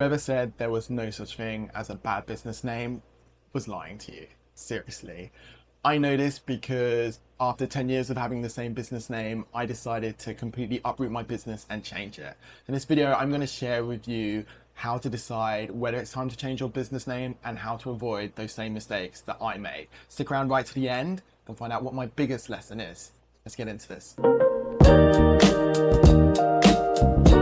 Whoever said there was no such thing as a bad business name was lying to you. Seriously. I know this because after 10 years of having the same business name, I decided to completely uproot my business and change it. In this video, I'm going to share with you how to decide whether it's time to change your business name and how to avoid those same mistakes that I made. Stick around right to the end and find out what my biggest lesson is. Let's get into this.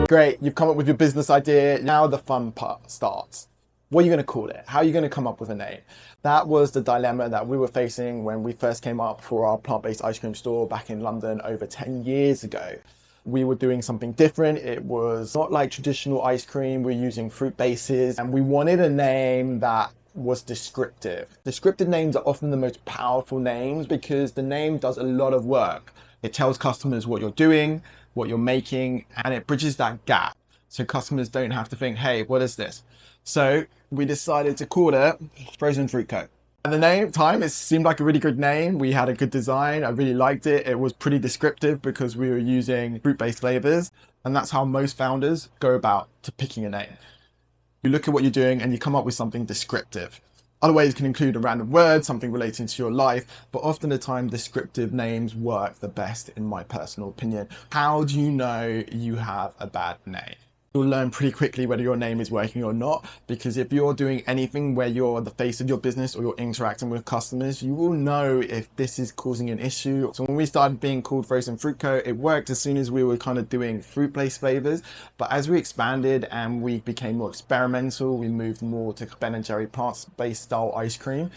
Great, you've come up with your business idea. Now the fun part starts. What are you going to call it? How are you going to come up with a name? That was the dilemma that we were facing when we first came up for our plant-based ice cream store back in London over 10 years ago. We were doing something different. It was not like traditional ice cream. We're using fruit bases, and we wanted a name that was descriptive. Descriptive names are often the most powerful names because the name does a lot of work. It tells customers what you're doing, what you're making, and it bridges that gap so customers don't have to think, hey, what is this? So we decided to call it Frozen Fruit Co. At the time, it seemed like a really good name. We had a good design. I really liked it. It was pretty descriptive because we were using fruit-based flavors, and that's how most founders go about to picking a name. You look at what you're doing and you come up with something descriptive. Other ways can include a random word, something relating to your life, but often the time descriptive names work the best in my personal opinion. How do you know you have a bad name? You'll learn pretty quickly whether your name is working or not, because if you're doing anything where you're the face of your business or you're interacting with customers, you will know if this is causing an issue. So when we started being called Frozen Fruit Co, it worked as soon as we were kind of doing fruit-based flavors. But as we expanded and we became more experimental, we moved more to Ben & Jerry plant-based style ice cream.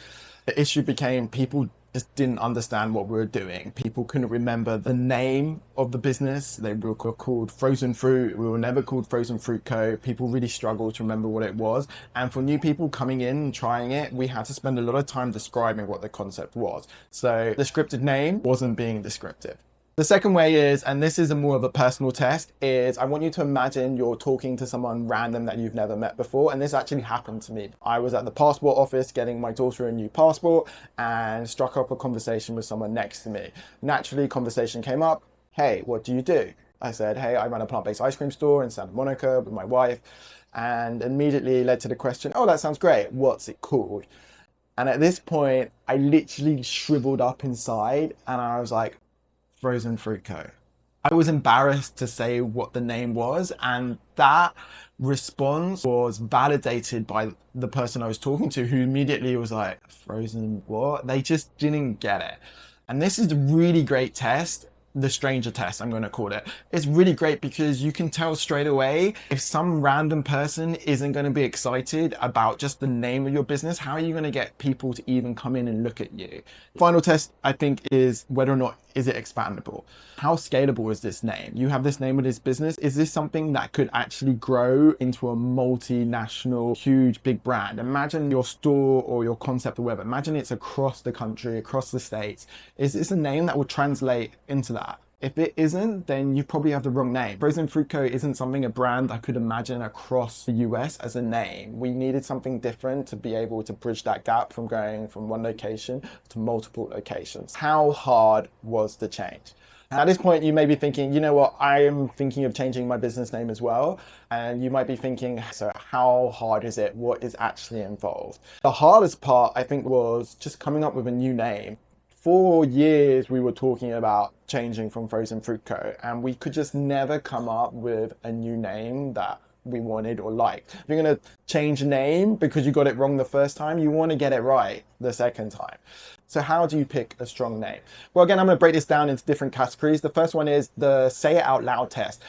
The issue became people just didn't understand what we were doing. People couldn't remember the name of the business. They were called Frozen Fruit. We were never called Frozen Fruit Co. People really struggled to remember what it was. And for new people coming in and trying it, we had to spend a lot of time describing what the concept was. So the scripted name wasn't being descriptive. The second way is, and this is more of a personal test, is I want you to imagine you're talking to someone random that you've never met before. And this actually happened to me. I was at the passport office getting my daughter a new passport and struck up a conversation with someone next to me. Naturally, conversation came up. Hey, what do you do? I said, hey, I run a plant-based ice cream store in Santa Monica with my wife. And immediately led to the question, oh, that sounds great. What's it called? And at this point, I literally shriveled up inside and I was like, Frozen Fruit Co. I was embarrassed to say what the name was, and that response was validated by the person I was talking to, who immediately was like, Frozen what? They just didn't get it. And this is a really great test. The stranger test, I'm going to call it. It's really great because you can tell straight away if some random person isn't going to be excited about just the name of your business. How are you going to get people to even come in and look at you? Final test, I think, is whether or not is it expandable. How scalable is this name? You have this name of this business. Is this something that could actually grow into a multinational, huge, big brand? Imagine your store or your concept or whatever. Imagine it's across the country, across the states. Is this a name that will translate into that? If it isn't, then you probably have the wrong name. Frozen Fruit Co. isn't something, a brand I could imagine across the US as a name. We needed something different to be able to bridge that gap from going from one location to multiple locations. How hard was the change? At this point, you may be thinking, you know what, I am thinking of changing my business name as well. And you might be thinking, so how hard is it? What is actually involved? The hardest part, I think, was just coming up with a new name. For years, we were talking about changing from Frozen Fruit Co. and we could just never come up with a new name that we wanted or liked. If you're going to change a name because you got it wrong the first time, you want to get it right the second time. So how do you pick a strong name? Well, again, I'm going to break this down into different categories. The first one is the say it out loud test.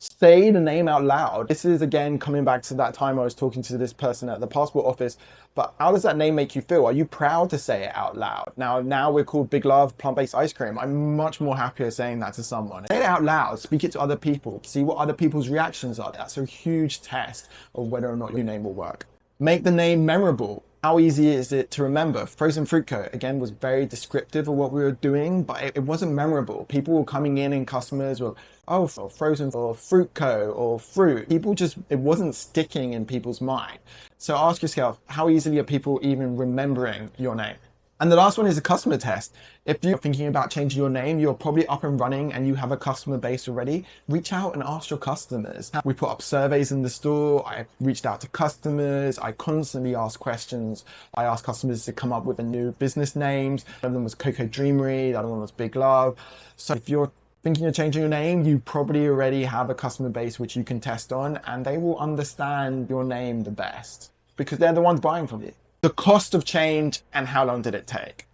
Say the name out loud. This is, again, coming back to that time I was talking to this person at the passport office. But how does that name make you feel? Are you proud to say it out loud? Now we're called Big Love Plant-Based Ice Cream. I'm much more happier saying that to someone. Say it out loud. Speak it to other people. See what other people's reactions are. That's a huge test of whether or not your name will work. Make the name memorable. How easy is it to remember? Frozen Fruit Co. again was very descriptive of what we were doing, but it wasn't memorable. People were coming in and customers were, oh, Frozen or Fruit Co. or fruit. People just, it wasn't sticking in people's mind. So ask yourself, how easily are people even remembering your name? And the last one is a customer test. If you're thinking about changing your name, you're probably up and running and you have a customer base already, reach out and ask your customers. We put up surveys in the store. I reached out to customers. I constantly ask questions. I asked customers to come up with a new business names. One of them was Coco Dreamery. The other one was Big Love. So if you're thinking of changing your name, you probably already have a customer base which you can test on, and they will understand your name the best because they're the ones buying from you. The cost of change and how long did it take?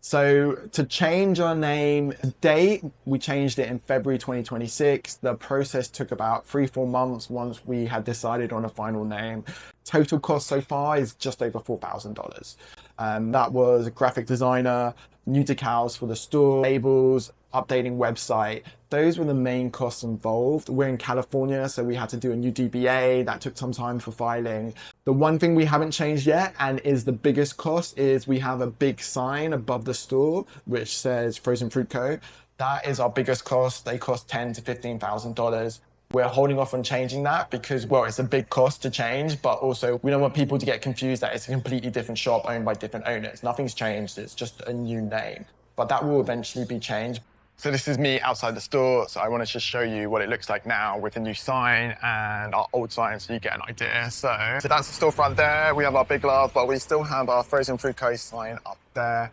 So to change our name, date, we changed it in February 2026. The process took about 3-4 months once we had decided on a final name. Total cost so far is just over $4,000. That was a graphic designer, new decals for the store, labels, updating website. Those were the main costs involved. We're in California, so we had to do a new DBA. That took some time for filing. The one thing we haven't changed yet, and is the biggest cost, is we have a big sign above the store which says Frozen Fruit Co. That is our biggest cost. They cost $10,000 to $15,000. We're holding off on changing that because, well, it's a big cost to change, but also we don't want people to get confused that it's a completely different shop owned by different owners. Nothing's changed, it's just a new name, but that will eventually be changed. So this is me outside the store. So I wanted to show you what it looks like now with the new sign and our old sign so you get an idea. So that's the storefront there. We have our Big Love, but we still have our Frozen Fruit Co sign up there.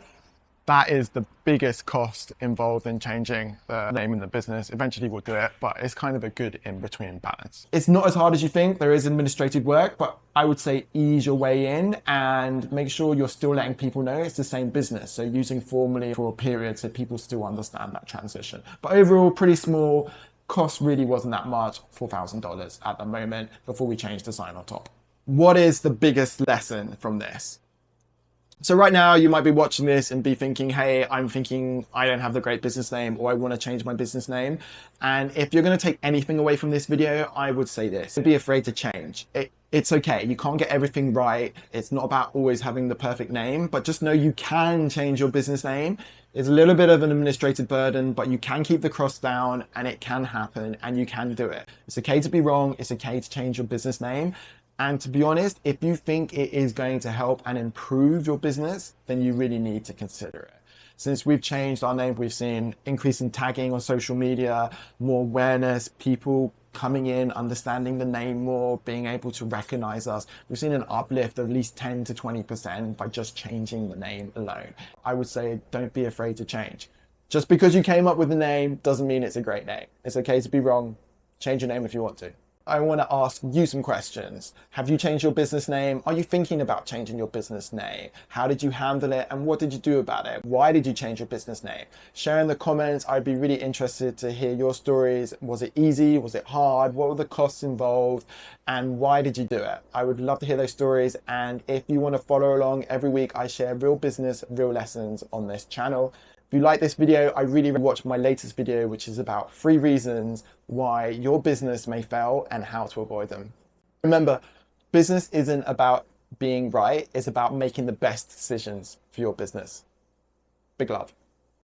That is the biggest cost involved in changing the name in the business. Eventually we'll do it, but it's kind of a good in-between balance. It's not as hard as you think. There is administrative work, but I would say ease your way in and make sure you're still letting people know it's the same business. So using formally for a period so people still understand that transition. But overall, pretty small. Cost really wasn't that much, $4,000 at the moment before we changed the sign on top. What is the biggest lesson from this? So right now you might be watching this and be thinking, hey, I'm thinking I don't have the great business name, or I want to change my business name. And if you're going to take anything away from this video, I would say this: don't be afraid to change. It's okay. You can't get everything right. It's not about always having the perfect name, but just know you can change your business name. It's a little bit of an administrative burden, but you can keep the costs down and it can happen and you can do it. It's okay to be wrong. It's okay to change your business name. And to be honest, if you think it is going to help and improve your business, then you really need to consider it. Since we've changed our name, we've seen increase in tagging on social media, more awareness, people coming in, understanding the name more, being able to recognize us. We've seen an uplift of at least 10 to 20% by just changing the name alone. I would say don't be afraid to change. Just because you came up with the name doesn't mean it's a great name. It's okay to be wrong. Change your name if you want to. I want to ask you some questions. Have you changed your business name? Are you thinking about changing your business name? How did you handle it and what did you do about it? Why did you change your business name? Share in the comments. I'd be really interested to hear your stories. Was it easy? Was it hard? What were the costs involved? And why did you do it? I would love to hear those stories. And if you want to follow along, every week I share real business, real lessons on this channel. If you like this video, I really watch my latest video, which is about 3 reasons why your business may fail and how to avoid them. Remember, business isn't about being right. It's about making the best decisions for your business. Big love.